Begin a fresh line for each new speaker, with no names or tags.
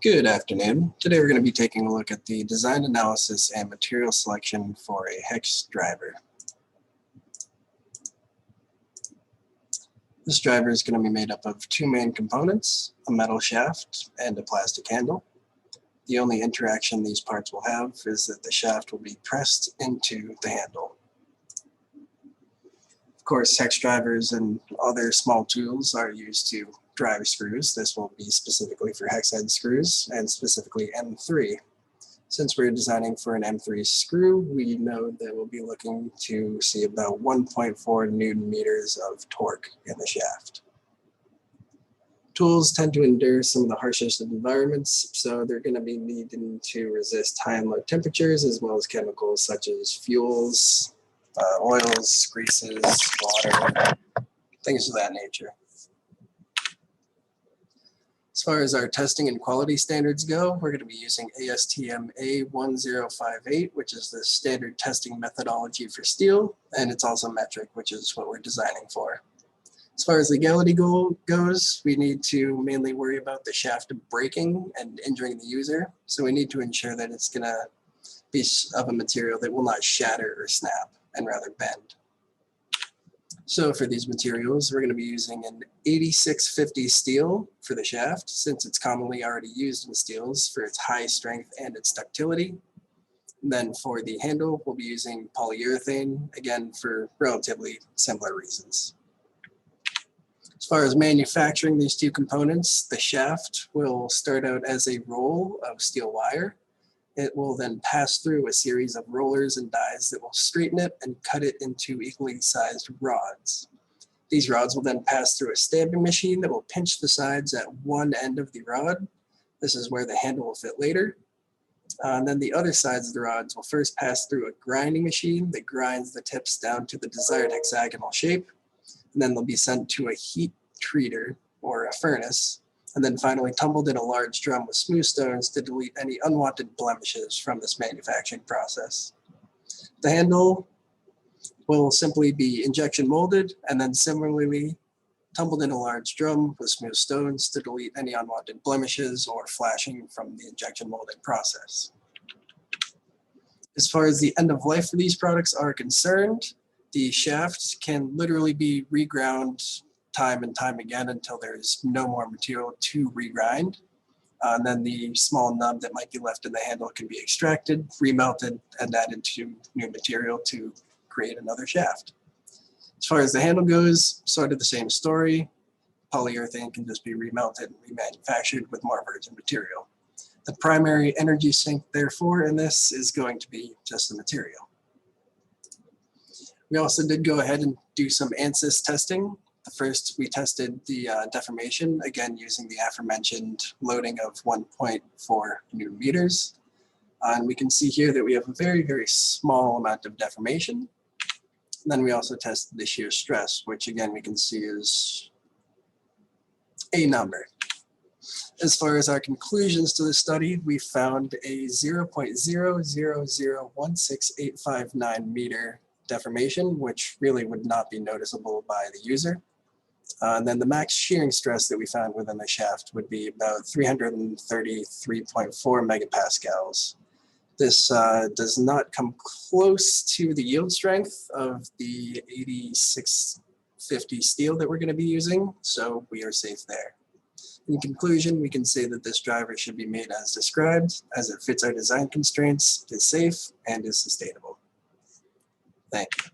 Good afternoon. Today we're going to be taking a look at the design analysis and material selection for a hex driver. This driver is going to be made up of two main components, a metal shaft and a plastic handle. The only interaction these parts will have is that the shaft will be pressed into the handle. Of course, hex drivers and other small tools are used to drive screws. This will be specifically for hex head screws and specifically M3. Since we're designing for an M3 screw, we know that we'll be looking to see about 1.4 Newton meters of torque in the shaft. Tools tend to endure some of the harshest of environments, so they're going to be needing to resist high and low temperatures as well as chemicals such as fuels, oils, greases, water, things of that nature. As far as our testing and quality standards go, we're going to be using ASTM A1058, which is the standard testing methodology for steel, and it's also metric, which is what we're designing for. As far as legality goes, we need to mainly worry about the shaft breaking and injuring the user, so we need to ensure that it's going to be of a material that will not shatter or snap and rather bend. So for these materials, we're going to be using an 8650 steel for the shaft, since it's commonly already used in steels for its high strength and its ductility. And then for the handle, we'll be using polyurethane, again for relatively similar reasons. As far as manufacturing these two components, the shaft will start out as a roll of steel wire. It will then pass through a series of rollers and dies that will straighten it and cut it into equally sized rods. These rods will then pass through a stamping machine that will pinch the sides at one end of the rod. This is where the handle will fit later. And then the other sides of the rods will first pass through a grinding machine that grinds the tips down to the desired hexagonal shape. And then they'll be sent to a heat treater or a furnace, and then finally tumbled in a large drum with smooth stones to delete any unwanted blemishes from this manufacturing process. The handle will simply be injection molded and then similarly tumbled in a large drum with smooth stones to delete any unwanted blemishes or flashing from the injection molding process. As far as the end of life for these products are concerned, the shaft can literally be reground time and time again until there's no more material to regrind. And then the small nub that might be left in the handle can be extracted, remelted, and added to new material to create another shaft. As far as the handle goes, sort of the same story. Polyurethane can just be remelted and remanufactured with more virgin material. The primary energy sink, therefore, in this is going to be just the material. We also did go ahead and do some ANSYS testing. First, we tested the deformation, again using the aforementioned loading of 1.4 Newton meters. And we can see here that we have a very, very small amount of deformation. And then we also tested the shear stress, which again we can see is a number. As far as our conclusions to the study, we found a 0.0001689 meter deformation, which really would not be noticeable by the user. And then the max shearing stress that we found within the shaft would be about 333.4 megapascals. This does not come close to the yield strength of the 8650 steel that we're going to be using, so we are safe there. In conclusion, we can say that this driver should be made as described, as it fits our design constraints, is safe, and is sustainable. Thank you.